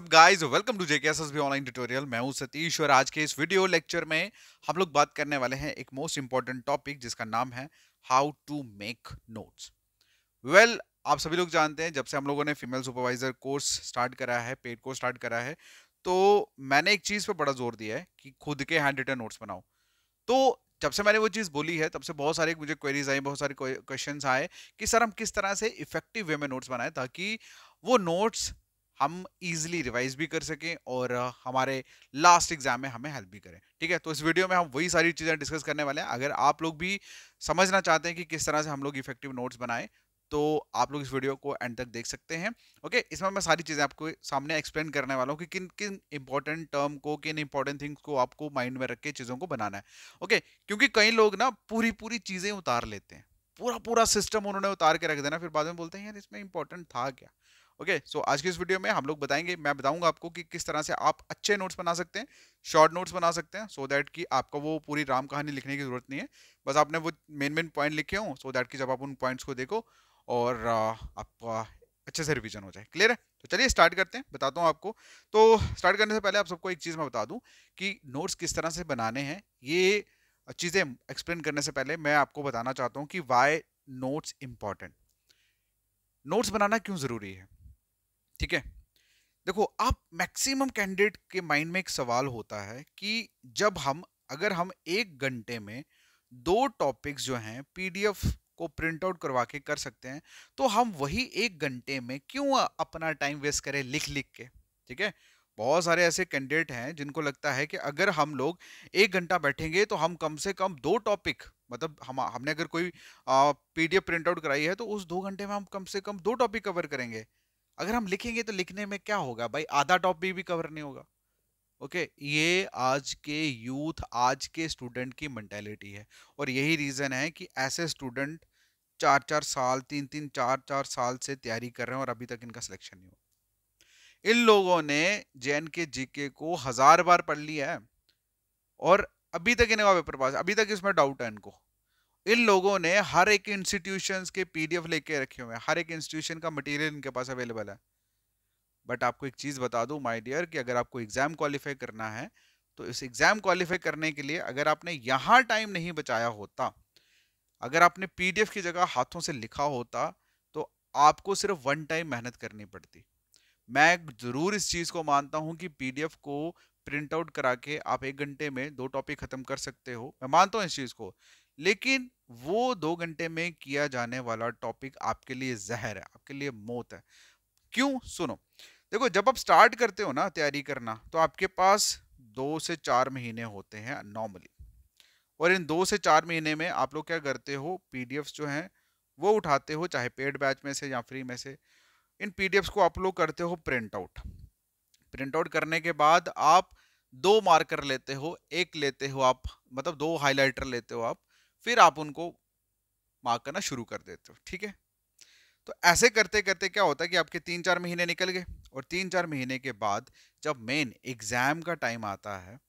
Up guys, welcome to JKSSB online tutorial. मैं हूं सतीश और आज के इस वीडियो लेक्चर में हम लोग बात करने वाले हैं एक मोस्ट इंपॉर्टेंट टॉपिक जिसका नाम है how to make notes. Well, आप सभी लोग जानते हैं जब से हम लोगों ने फीमेल सुपरवाइजर कोर्स स्टार्ट करा है, पेड कोर्स स्टार्ट करा है, तो मैंने एक चीज पे बड़ा जोर दिया है कि खुद के हैंड रिटन नोट्स बनाओ। तो जब से मैंने वो चीज बोली है तब से बहुत सारे मुझे क्वेरीज आई, बहुत सारे क्वेश्चंस आए कि सर हम किस तरह से इफेक्टिव वे में नोट्स बनाएं ताकि वो नोट्स हम इजीली रिवाइज भी कर सकें और हमारे लास्ट एग्जाम में हमें हेल्प भी करें। ठीक है, तो इस वीडियो में हम वही सारी चीजें डिस्कस करने वाले हैं। अगर आप लोग भी समझना चाहते हैं कि किस तरह से हम लोग इफेक्टिव नोट्स बनाएं तो आप लोग इस वीडियो को एंड तक देख सकते हैं। ओके, इसमें मैं सारी चीजें आपको सामने एक्सप्लेन करने वाला हूँ कि किन किन इंपॉर्टेंट टर्म को, किन इंपॉर्टेंट थिंग्स को आपको माइंड में रख के चीजों को बनाना है। ओके, क्योंकि कई लोग ना पूरी पूरी चीजें उतार लेते हैं, पूरा पूरा सिस्टम उन्होंने उतार के रख देना, फिर बाद में बोलते हैं यार इसमें इंपॉर्टेंट था क्या। ओके, सो आज की इस वीडियो में हम लोग बताएंगे, मैं बताऊंगा आपको कि किस तरह से आप अच्छे नोट्स बना सकते हैं, शॉर्ट नोट्स बना सकते हैं, सो दैट कि आपको वो पूरी राम कहानी लिखने की जरूरत नहीं है। बस आपने वो मेन मेन पॉइंट लिखे हों, सो दैट कि जब आप उन पॉइंट्स को देखो और आपका अच्छे से रिवीजन हो जाए। क्लियर है? तो चलिए स्टार्ट करते हैं, बताता हूँ आपको। तो स्टार्ट करने से पहले आप सबको एक चीज़ मैं बता दूं कि नोट्स किस तरह से बनाने हैं। ये चीज़ें एक्सप्लेन करने से पहले मैं आपको बताना चाहता हूँ कि वाई नोट्स इंपॉर्टेंट, नोट्स बनाना क्यों ज़रूरी है। ठीक है, देखो, आप मैक्सिमम कैंडिडेट के माइंड में एक सवाल होता है कि जब हम अगर हम 1 घंटे में 2 टॉपिक्स जो हैं पीडीएफ को प्रिंट आउट करवा के कर सकते हैं, तो हम वही 1 घंटे में क्यों अपना टाइम वेस्ट करें लिख लिख के। ठीक है, बहुत सारे ऐसे कैंडिडेट हैं जिनको लगता है कि अगर हम लोग 1 घंटा बैठेंगे तो हम कम से कम 2 टॉपिक, मतलब हमने अगर कोई पीडीएफ प्रिंट आउट कराई है तो उस 2 घंटे में हम कम से कम 2 टॉपिक कवर करेंगे। अगर हम लिखेंगे तो लिखने में क्या होगा भाई, आधा टॉपिक भी कवर नहीं होगा। ओके, ये आज के यूथ, आज के स्टूडेंट की मेंटेलिटी है और यही रीजन है कि ऐसे स्टूडेंट 4-4 साल, 3-3, 4-4 साल से तैयारी कर रहे हैं और अभी तक इनका सिलेक्शन नहीं हुआ। इन लोगों ने जेएन के जीके को 1000 बार पढ़ लिया है और अभी तक इनका पेपर पास, अभी तक इसमें डाउट है इनको। इन लोगों ने हर एक इंस्टीट्यूशन के पीडीएफ लेके रखे हुए हैं, हर एक इंस्टीट्यूशन का मटेरियल इनके पास अवेलेबल है। बट आपको एक चीज बता दूं माय डियर कि अगर आपको एग्जाम क्वालिफाई करना है तो इस एग्जाम क्वालिफाई करने के लिए अगर आपने यहां टाइम नहीं बचाया होता, अगर आपने पीडीएफ की जगह हाथों से लिखा होता, तो आपको सिर्फ 1 टाइम मेहनत करनी पड़ती। मैं जरूर इस चीज को मानता हूं कि पीडीएफ को प्रिंट आउट करा के आप 1 घंटे में 2 टॉपिक खत्म कर सकते हो, मैं मानता हूं इस चीज को। लेकिन वो 2 घंटे में किया जाने वाला टॉपिक आपके लिए जहर है, आपके लिए मौत है। क्यों? सुनो, देखो, जब आप स्टार्ट करते हो ना तैयारी करना तो आपके पास 2 से 4 महीने होते हैं नॉर्मली, और इन 2 से 4 महीने में आप लोग क्या करते हो, पीडीएफ्स जो हैं वो उठाते हो, चाहे पेड बैच में से या फ्री में से। इन पीडीएफ्स को आप लोग करते हो प्रिंट आउट। प्रिंट आउट करने के बाद आप 2 मार्कर लेते हो, एक लेते हो आप, मतलब 2 हाइलाइटर लेते हो आप, फिर आप उनको मार्क करना शुरू कर देते हो। ठीक है, तो ऐसे करते करते क्या होता है कि आपके 3-4 महीने निकल गए और 3-4 महीने के बाद जब मेन एग्जाम का टाइम आता है,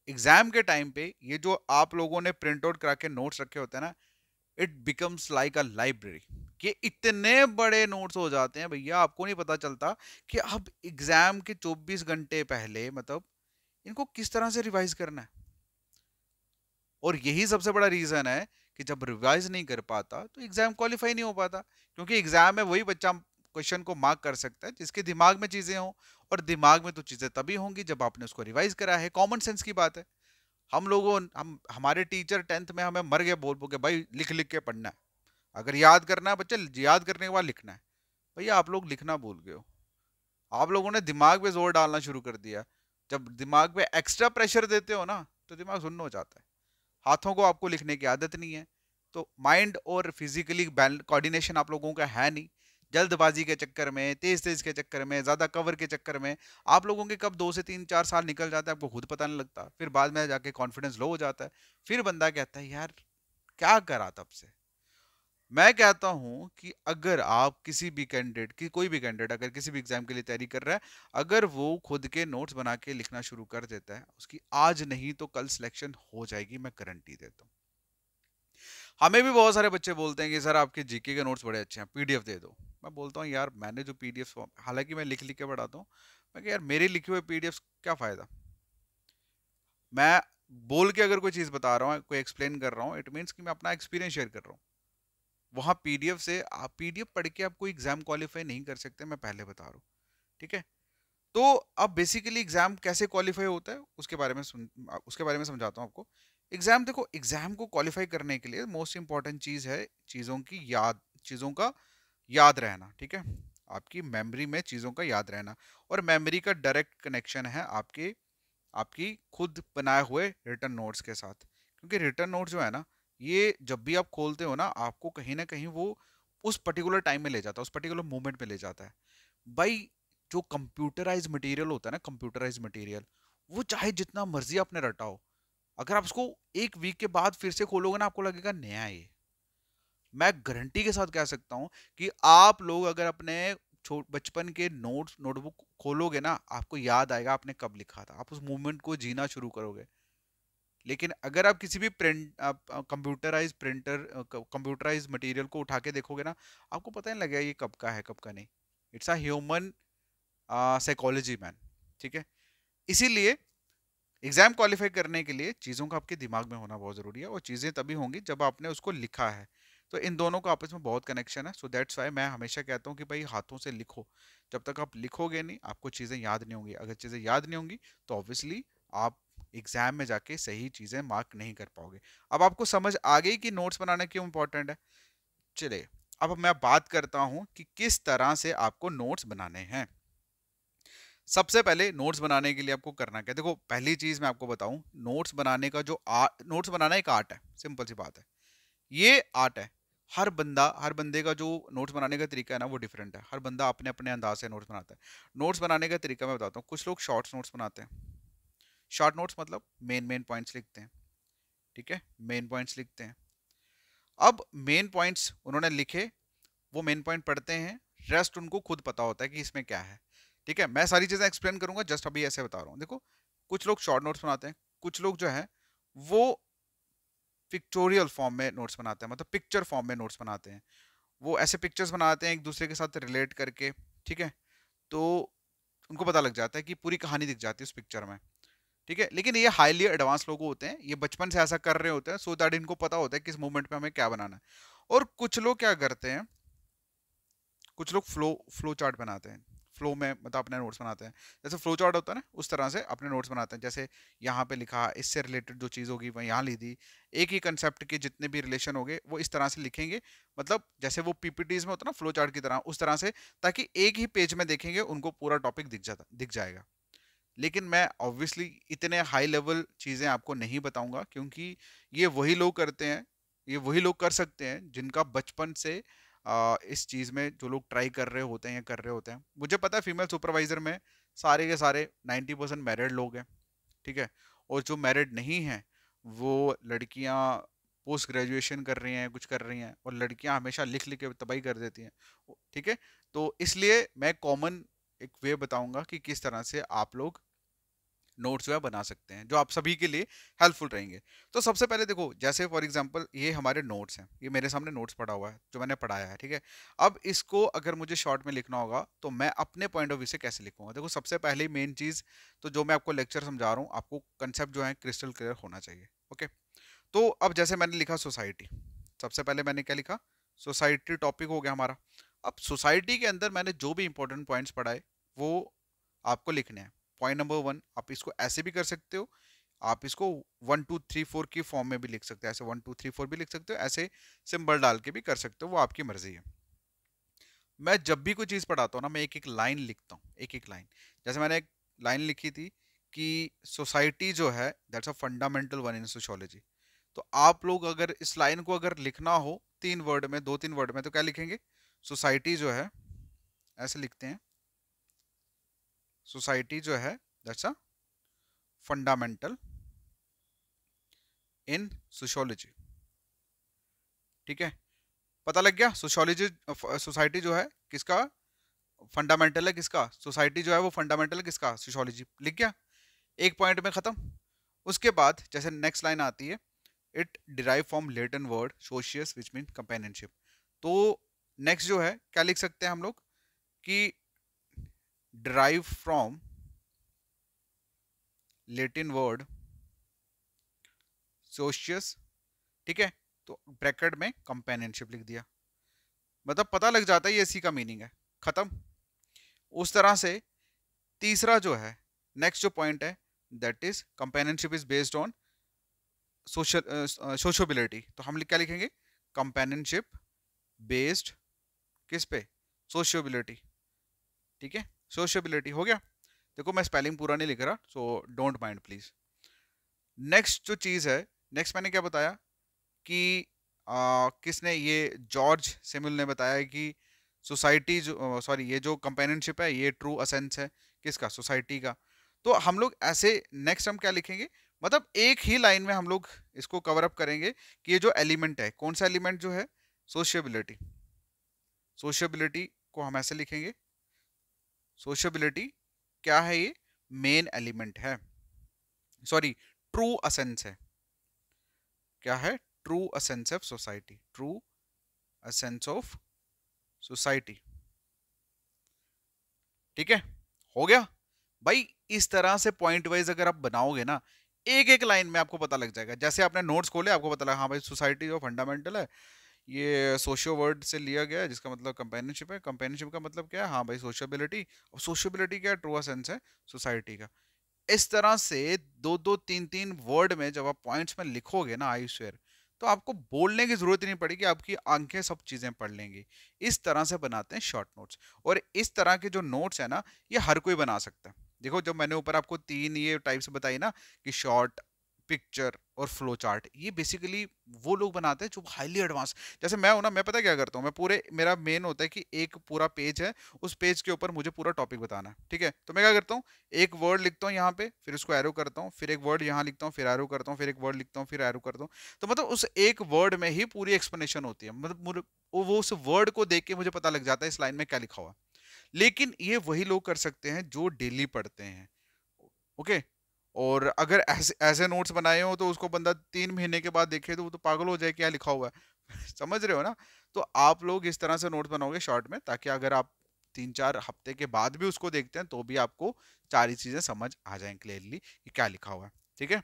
एग्जाम के टाइम पे ये जो आप लोगों ने प्रिंट आउट करा के नोट्स रखे होते हैं ना, it becomes like a library. ये इतने बड़े नोट्स हो जाते हैं भैया, आपको नहीं पता चलता कि अब एग्जाम के 24 घंटे पहले मतलब इनको किस तरह से रिवाइज करना है। और यही सबसे बड़ा रीजन है कि जब रिवाइज नहीं कर पाता तो एग्जाम क्वालिफाई नहीं हो पाता, क्योंकि एग्जाम में वही बच्चा क्वेश्चन को मार्क कर सकता है जिसके दिमाग में चीजें हों, और दिमाग में तो चीजें तभी होंगी जब आपने उसको रिवाइज करा है। कॉमन सेंस की बात है। हम हमारे टीचर 10th में हमें मर गए बोल बोल के भाई लिख लिख के पढ़ना है, अगर याद करना है बच्चे याद करने के बाद लिखना है। भैया आप लोग लिखना भूल गए हो, आप लोगों ने दिमाग पे जोर डालना शुरू कर दिया। जब दिमाग पे एक्स्ट्रा प्रेशर देते हो ना तो दिमाग सुन्न हो जाता है। हाथों को आपको लिखने की आदत नहीं है, तो माइंड और फिजिकली कोऑर्डिनेशन आप लोगों का है नहीं। जल्दबाजी के चक्कर में, तेज तेज के चक्कर में, ज्यादा कवर के चक्कर में आप लोगों के कब 2 से 3 4 साल निकल जाता है आपको खुद पता नहीं लगता। फिर बाद में जाके कॉन्फिडेंस लो हो जाता है, फिर बंदा कहता है यार क्या करा तब से। मैं कहता हूं कि अगर आप किसी भी कैंडिडेट की, कोई भी कैंडिडेट अगर किसी भी एग्जाम के लिए तैयारी कर रहा है, अगर वो खुद के नोट्स बना के लिखना शुरू कर देता है, उसकी आज नहीं तो कल सिलेक्शन हो जाएगी, मैं गारंटी देता हूँ। हमें भी बहुत सारे बच्चे बोलते हैं कि सर आपके जीके के नोट्स बड़े अच्छे हैं, पीडीएफ दे दो। मैं बोलता हूँ यार मैंने जो पीडीएफ, हालांकि मैं लिख लिख के पढ़ाता हूँ, मैं यार मेरे लिखे हुए पीडीएफ क्या फायदा। मैं बोल के अगर कोई चीज बता रहा हूँ, कोई एक्सप्लेन कर रहा हूँ, इट मीन्स कि मैं अपना एक्सपीरियंस शेयर कर रहा हूँ। वहां पीडीएफ से आप पीडीएफ पढ़ के आप कोई एग्जाम क्वालिफाई नहीं कर सकते, मैं पहले बता रहा हूँ। ठीक है, तो अब बेसिकली एग्जाम कैसे क्वालिफाई होता है उसके बारे में समझाता हूँ आपको। एग्जाम देखो, एग्जाम को क्वालिफाई करने के लिए मोस्ट इंपॉर्टेंट चीज है चीजों का याद रहना। ठीक है, आपकी मेमोरी में चीजों का याद रहना, और मेमोरी का डायरेक्ट कनेक्शन है आपकी खुद बनाए हुए रिटर्न नोट्स के साथ। क्योंकि रिटर्न नोट्स जो है ना, ये जब भी आप खोलते हो ना, आपको कहीं ना कहीं वो उस पर्टिकुलर टाइम में ले जाता है, उस पर्टिकुलर मोमेंट में ले जाता है। भाई जो कंप्यूटराइज मटेरियल होता है ना, कंप्यूटराइज मटेरियल, वो चाहे जितना मर्जी आपने रटा हो, अगर आप उसको एक वीक के बाद फिर से खोलोगे ना, आपको लगेगा नया है ये। मैं गारंटी के साथ कह सकता हूं कि आप लोग अगर अपने बचपन के नोटबुक खोलोगे ना, आपको याद आएगा आपने कब लिखा था, आप उस मूवमेंट को जीना शुरू करोगे। लेकिन अगर आप किसी भी कंप्यूटराइज मटेरियल को उठा के देखोगे ना, आपको पता नहीं लगेगा ये कब का है कब का नहीं। It's a human psychology man. ठीक है, इसीलिए एग्जाम क्वालिफाई करने के लिए चीज़ों का आपके दिमाग में होना बहुत ज़रूरी है, और चीज़ें तभी होंगी जब आपने उसको लिखा है। तो इन दोनों का आपस में बहुत कनेक्शन है। सो दैट्स वाई मैं हमेशा कहता हूँ कि भाई हाथों से लिखो। जब तक आप लिखोगे नहीं, आपको चीज़ें याद नहीं होंगी। अगर चीज़ें याद नहीं होंगी तो ऑब्वियसली आप एग्जाम में जाके सही चीज़ें मार्क नहीं कर पाओगे। अब आपको समझ आ गई कि नोट्स बनाना क्यों इंपॉर्टेंट है। चलिए, अब मैं बात करता हूँ कि किस तरह से आपको नोट्स बनाने हैं। सबसे पहले नोट्स बनाने के लिए आपको करना क्या है? देखो, पहली चीज मैं आपको बताऊं, नोट्स बनाने का जो नोट्स बनाना एक आर्ट है, सिंपल सी बात है। ये आर्ट है। हर बंदे का जो नोट्स बनाने का तरीका है ना, वो डिफरेंट है। हर बंदा अपने अपने अंदाज से नोट्स बनाता है। नोट्स बनाने का तरीका मैं बताता हूँ। कुछ लोग शॉर्ट्स नोट्स बनाते हैं। शॉर्ट नोट्स मतलब मेन मेन पॉइंट्स लिखते हैं। ठीक है, मेन पॉइंट्स लिखते हैं। अब मेन पॉइंट्स उन्होंने लिखे, वो मेन पॉइंट पढ़ते हैं, रेस्ट उनको खुद पता होता है कि इसमें क्या है। ठीक है, मैं सारी चीजें एक्सप्लेन करूंगा, जस्ट अभी ऐसे बता रहा हूँ। देखो, कुछ लोग शॉर्ट नोट्स बनाते हैं, कुछ लोग जो है वो पिक्टोरियल फॉर्म में नोट्स बनाते हैं, मतलब पिक्चर फॉर्म में नोट्स बनाते हैं। वो ऐसे पिक्चर्स बनाते हैं एक दूसरे के साथ रिलेट करके। ठीक है, तो उनको पता लग जाता है कि पूरी कहानी दिख जाती है उस पिक्चर में। ठीक है, लेकिन ये हाईली एडवांस लोग होते हैं, ये बचपन से ऐसा कर रहे होते हैं, सो दैट इनको पता होता है किस मोमेंट पे हमें क्या बनाना है। और कुछ लोग क्या करते हैं, कुछ लोग फ्लो चार्ट बनाते हैं। फ्लो में मतलब अपने नोट्स बनाते हैं, जैसे फ्लो चार्ट होता है ना, उस तरह से अपने नोट्स बनाते हैं। जैसे यहाँ पे लिखा, इससे रिलेटेड जो चीज़ होगी वह यहाँ ली दी, एक ही कंसेप्ट के जितने भी रिलेशन होंगे वो इस तरह से लिखेंगे। मतलब जैसे वो पीपीटीज में होता है ना, फ्लो चार्ट की तरह, उस तरह से, ताकि एक ही पेज में देखेंगे उनको पूरा टॉपिक दिख जाएगा। लेकिन मैं ऑब्वियसली इतने हाई लेवल चीज़ें आपको नहीं बताऊंगा, क्योंकि ये वही लोग करते हैं, ये वही लोग कर सकते हैं जिनका बचपन से इस चीज़ में, जो लोग ट्राई कर रहे होते हैं या कर रहे होते हैं। मुझे पता है फीमेल सुपरवाइजर में सारे के सारे 90% मैरिड लोग हैं। ठीक है, और जो मैरिड नहीं हैं, वो लड़कियां पोस्ट ग्रेजुएशन कर रही हैं, कुछ कर रही हैं, और लड़कियां हमेशा लिख लिख के तबाही कर देती हैं। ठीक है, तो इसलिए मैं कॉमन एक वे बताऊंगा कि किस तरह से आप लोग नोट्स जो है बना सकते हैं, जो आप सभी के लिए हेल्पफुल रहेंगे। तो सबसे पहले देखो, जैसे फॉर एग्जांपल ये हमारे नोट्स हैं, ये मेरे सामने नोट्स पड़ा हुआ है जो मैंने पढ़ाया है। ठीक है, अब इसको अगर मुझे शॉर्ट में लिखना होगा तो मैं अपने पॉइंट ऑफ व्यू से कैसे लिखूंगा। देखो, सबसे पहले मेन चीज, तो जो मैं आपको लेक्चर समझा रहा हूँ, आपको कंसेप्ट जो है क्रिस्टल क्लियर होना चाहिए। ओके, तो अब जैसे मैंने लिखा सोसाइटी, सबसे पहले मैंने क्या लिखा, सोसाइटी टॉपिक हो गया हमारा। अब सोसाइटी के अंदर मैंने जो भी इंपॉर्टेंट पॉइंट्स पढ़ाए वो आपको लिखने हैं। पॉइंट नंबर 1, आप इसको ऐसे भी कर सकते हो, आप इसको 1 2 3 4 की फॉर्म में भी लिख सकते हो, ऐसे 1 2 3 4 भी लिख सकते हो, ऐसे सिंबल डाल के भी कर सकते हो, वो आपकी मर्जी है। मैं जब भी कोई चीज़ पढ़ाता हूँ ना, मैं एक एक लाइन लिखता हूँ, एक एक लाइन। जैसे मैंने एक लाइन लिखी थी कि सोसाइटी जो है, that's a fundamental one in sociology. तो आप लोग अगर इस लाइन को अगर लिखना हो 3 वर्ड में, 2 3 वर्ड में, तो क्या लिखेंगे, सोसाइटी जो है, ऐसे लिखते हैं, सोसाइटी जो है that's a fundamental in sociology. ठीक है, पता लग गया, सोशियोलॉजी, सोसाइटी जो है किसका फंडामेंटल है, किसका, सोसाइटी जो है वो फंडामेंटल है किसका, सोशियोलॉजी, लिख गया, एक पॉइंट में खत्म। उसके बाद जैसे नेक्स्ट लाइन आती है, it derive from Latin word socius which mean companionship. तो नेक्स्ट जो है क्या लिख सकते हैं हम लोग कि derive from Latin word socius, ठीक है, तो ब्रैकेट में कंपेनियनशिप लिख दिया, मतलब पता लग जाता है ये इसी का मीनिंग है, खत्म। उस तरह से तीसरा जो है नेक्स्ट जो पॉइंट है that is companionship is based on sociability, तो हम क्या लिखेंगे, कंपेनियनशिप बेस्ड किस पे, सोशियबिलिटी, ठीक है, सोशियबिलिटी हो गया। देखो मैं स्पेलिंग पूरा नहीं लिख रहा, so don't mind please. Next जो चीज है, नेक्स्ट मैंने क्या बताया कि किसने, ये जॉर्ज सेमुअल ने बताया कि सोसाइटी जो सॉरी ये जो कंपेनियनशिप है ये ट्रू असेंस है किसका, सोसाइटी का। तो हम लोग ऐसे नेक्स्ट हम क्या लिखेंगे, मतलब एक ही लाइन में हम लोग इसको कवर अप करेंगे कि ये जो एलिमेंट है, कौन सा एलिमेंट जो है, सोशियबिलिटी, सोशियबिलिटी को हम ऐसे लिखेंगे, सोशियबिलिटी क्या है, ये मेन एलिमेंट है, सॉरी ट्रू असेंस है, क्या है, true असेंस of society, true असेंस of society, ठीक है, हो गया भाई। इस तरह से पॉइंट वाइज अगर आप बनाओगे ना, एक एक लाइन में आपको पता लग जाएगा, जैसे आपने नोट्स खोले आपको पता लगा हाँ भाई सोसाइटी जो फंडामेंटल है ये सोशियो वर्ड से लिया गया है जिसका मतलब कंपेनियनशिप है, कंपेनियनशिप का मतलब क्या है, हाँ भाई सोशियबिलिटी, और सोशियबिलिटी क्या है, ट्रू सेंस है सोसाइटी का। इस तरह से दो दो तीन तीन वर्ड में जब आप पॉइंट्स में लिखोगे ना आई स्वेयर, तो आपको बोलने की जरूरत ही नहीं पड़ेगी, आपकी आंखें सब चीजें पढ़ लेंगी। इस तरह से बनाते हैं शॉर्ट नोट्स, और इस तरह के जो नोट्स है ना ये हर कोई बना सकता है। देखो जब मैंने ऊपर आपको तीन ये टाइप्स बताई ना कि शॉर्ट, पिक्चर और फ्लो चार्ट, ये बेसिकली वो लोग बनाते हैं जो हाईली एडवांस, जैसे मैं हूं ना, मैं पता क्या करता हूँ, मैं पूरे, मेरा मेन होता है कि एक पूरा पेज है, उस पेज के ऊपर मुझे पूरा टॉपिक बताना है, ठीक है, तो मैं क्या करता हूँ, एक वर्ड लिखता हूँ यहाँ पे, फिर उसको एरो करता हूँ, फिर एक वर्ड यहाँ लिखता हूँ, फिर एरो करता हूँ, फिर एक वर्ड लिखता हूँ, फिर एरो करता हूँ, तो मतलब उस एक वर्ड में ही पूरी एक्सप्लेनेशन होती है, मतलब वो उस वर्ड को देख के मुझे पता लग जाता है इस लाइन में क्या लिखा हुआ। लेकिन ये वही लोग कर सकते हैं जो डेली पढ़ते हैं, ओके। और अगर ऐसे ऐसे नोट्स बनाए हो तो उसको बंदा 3 महीने के बाद देखे तो वो तो पागल हो जाए क्या लिखा हुआ है समझ रहे हो ना। तो आप लोग इस तरह से नोट्स बनाओगे शॉर्ट में, ताकि अगर आप 3-4 हफ्ते के बाद भी उसको देखते हैं तो भी आपको सारी चीजें समझ आ जाएं क्लियरली कि क्या लिखा हुआ है, ठीक है।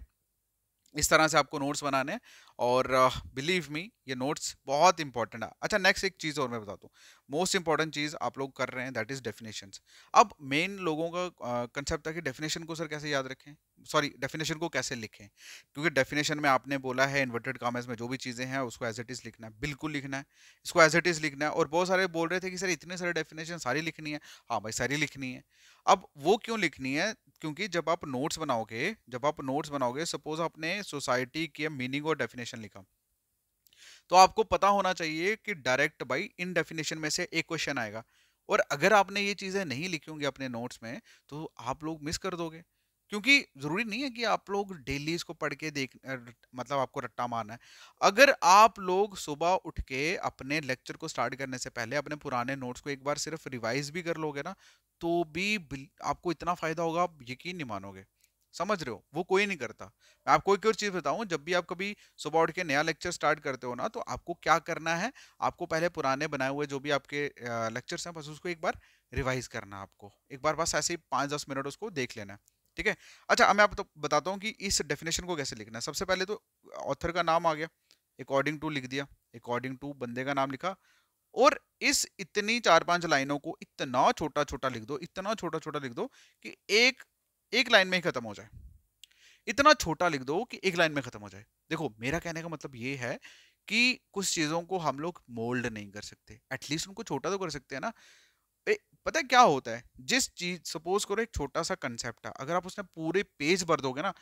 इस तरह से आपको नोट्स बनाने हैं, और बिलीव मी ये नोट्स बहुत इंपॉर्टेंट है। अच्छा नेक्स्ट एक चीज और मैं बताता हूँ, मोस्ट इंपॉर्टेंट चीज आप लोग कर रहे हैं दैट इज डेफिनेशंस। अब मेन लोगों का कंसेप्ट है कि डेफिनेशन को सर कैसे याद रखें, सॉरी डेफिनेशन को कैसे लिखें, क्योंकि डेफिनेशन में आपने बोला है इन्वर्टेड कॉमर्स में जो भी चीजें हैं उसको एज इट इज लिखना है, बिल्कुल लिखना है, इसको एज इट इज लिखना है। और बहुत सारे बोल रहे थे कि सर इतने सारे डेफिनेशन सारी लिखनी है, हाँ भाई सारी लिखनी है। अब वो क्यों लिखनी है, क्योंकि जब आप नोट्स बनाओगे सपोज आपने सोसाइटी की मीनिंग और डेफिनेशन लिखा, तो आपको पता होना चाहिए कि डायरेक्ट बाई इन डेफिनेशन में से एक क्वेश्चन आएगा। और अगर आपने ये चीजें नहीं लिखी होंगी अपने नोट्स में तो आप लोग मिस कर दोगे, क्योंकि जरूरी नहीं है कि आप लोग डेली इसको पढ़ के मतलब आपको रट्टा मारना है। अगर आप लोग सुबह उठ के अपने लेक्चर को स्टार्ट करने से पहले अपने पुराने नोट्स को एक बार सिर्फ रिवाइज भी कर लोगे ना, तो भी आपको इतना फायदा होगा आप यकीन नहीं मानोगे। समझ रहे हो, वो कोई नहीं करता। मैं आपको एक और चीज बताऊं, जब भी आप कभी सुबह उठ के नया लेक्चर स्टार्ट करते हो ना, तो आपको क्या करना है, आपको पहले पुराने बनाए हुए जो भी आपके लेक्चर्स हैं बस उसको एक बार रिवाइज करना है, आपको एक बार बस ऐसे ही 5-10 मिनट उसको देख लेना है, ठीक है। अच्छा अब मैं आपको बताता हूँ कि इस डेफिनेशन को कैसे लिखना है। सबसे पहले तो ऑथर का नाम आ गया, अकॉर्डिंग टू लिख दिया, अकॉर्डिंग टू बंदे का नाम लिखा, और इस इतनी 4-5 लाइनों को इतना छोटा छोटा लिख दो, इतना छोटा छोटा लिख दो कि एक एक लाइन में ही खत्म हो जाए, इतना छोटा लिख दो कि एक लाइन में खत्म हो जाए। देखो मेरा कहने का मतलब ये है कि कुछ चीजों को हम लोग मोल्ड नहीं कर सकते, एटलीस्ट उनको छोटा तो कर सकते हैं ना। पता है क्या होता है, जिस चीज सपोज करो एक छोटा सा कंसेप्ट है, अगर आप उसमें पूरे पेज भर दोगे ना,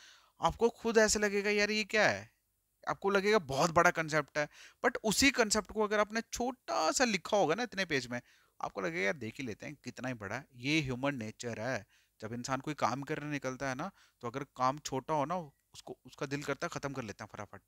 आपको खुद ऐसे लगेगा यार ये क्या है, आपको लगेगा बहुत बड़ा कंसेप्ट है। बट उसी कंसेप्ट को अगर आपने छोटा सा लिखा होगा ना इतने पेज में, आपको लगेगा यार देख ही लेते हैं कितना ही बड़ा है। ये ह्यूमन नेचर है, जब इंसान कोई काम करने निकलता है ना, तो अगर काम छोटा हो ना उसको उसका दिल करता है खत्म कर लेते हैं फटाफट।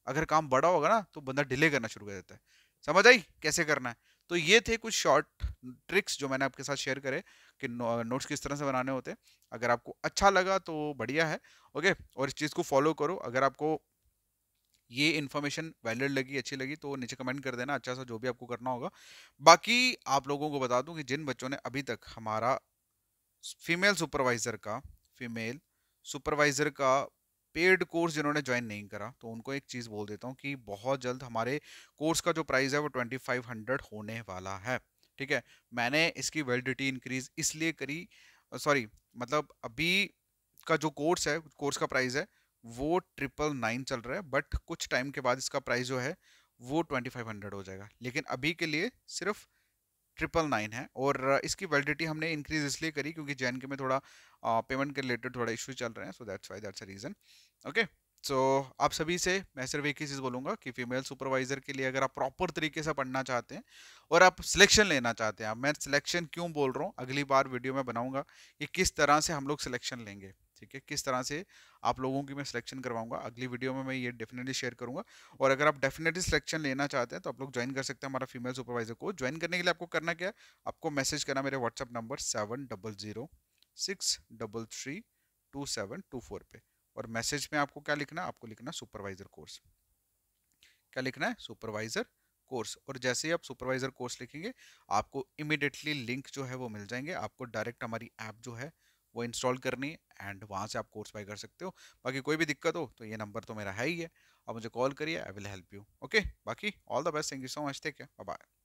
अगर काम बड़ा होगा ना तो बंदा डिले करना शुरू कर देता है। समझ आई कैसे करना है। तो ये थे कुछ शॉर्ट ट्रिक्स जो मैंने आपके साथ शेयर करे कि नोट्स किस तरह से बनाने होते हैं। अगर आपको अच्छा लगा तो बढ़िया है, ओके, और इस चीज़ को फॉलो करो। अगर आपको ये इन्फॉर्मेशन वैलिड लगी, अच्छी लगी तो नीचे कमेंट कर देना, अच्छा सा जो भी आपको करना होगा। बाकी आप लोगों को बता दूं कि जिन बच्चों ने अभी तक हमारा फीमेल सुपरवाइजर का फीमेल सुपरवाइजर का पेड कोर्स जिन्होंने ज्वाइन नहीं करा, तो उनको एक चीज़ बोल देता हूँ कि बहुत जल्द हमारे कोर्स का जो प्राइस है वो 2500 होने वाला है। ठीक है, मैंने इसकी वैलिडिटी इंक्रीज इसलिए करी, सॉरी मतलब अभी का जो कोर्स है, कोर्स का प्राइस है वो 999 चल रहा है, बट कुछ टाइम के बाद इसका प्राइस जो है वो 2500 हो जाएगा, लेकिन अभी के लिए सिर्फ 999 है। और इसकी वैलिडिटी हमने इंक्रीज इसलिए करी क्योंकि JNK में थोड़ा पेमेंट के रिलेटेड थोड़ा इशू चल रहे हैं, so that's why, that's a reason. Okay, so आप सभी से मैं सिर्फ एक ही चीज़ बोलूंगा कि फीमेल सुपरवाइजर के लिए अगर आप प्रॉपर तरीके से पढ़ना चाहते हैं और आप सिलेक्शन लेना चाहते हैं, मैं सिलेक्शन क्यों बोल रहा हूँ अगली बार वीडियो में बनाऊंगा कि किस तरह से हम लोग सिलेक्शन लेंगे। ठीक है, किस तरह से आप लोगों की मैं सिलेक्शन करवाऊंगा, अगली वीडियो में मैं ये डेफिनेटली शेयर करूंगा। और अगर आप डेफिनेटली सिलेक्शन लेना चाहते हैं तो आप लोग ज्वाइन कर सकते हैं हमारा फीमेल सुपरवाइजर को। ज्वाइन करने के लिए आपको करना क्या है, आपको मैसेज करना मेरे व्हाट्सअप नंबर 7006332724 पे, और मैसेज में आपको क्या लिखना है, आपको लिखना सुपरवाइजर कोर्स। क्या लिखना है, सुपरवाइजर कोर्स। और जैसे ही आप सुपरवाइजर कोर्स लिखेंगे आपको इमिडिएटली लिंक जो है वो मिल जाएंगे, आपको डायरेक्ट हमारी ऐप जो है वो इंस्टॉल करनी है एंड वहां से आप कोर्स बाय कर सकते हो। बाकी कोई भी दिक्कत हो तो ये नंबर तो मेरा है ही है, आप मुझे कॉल करिए, I will help you. Okay, बाकी all the best, thank you so much, take care, bye bye.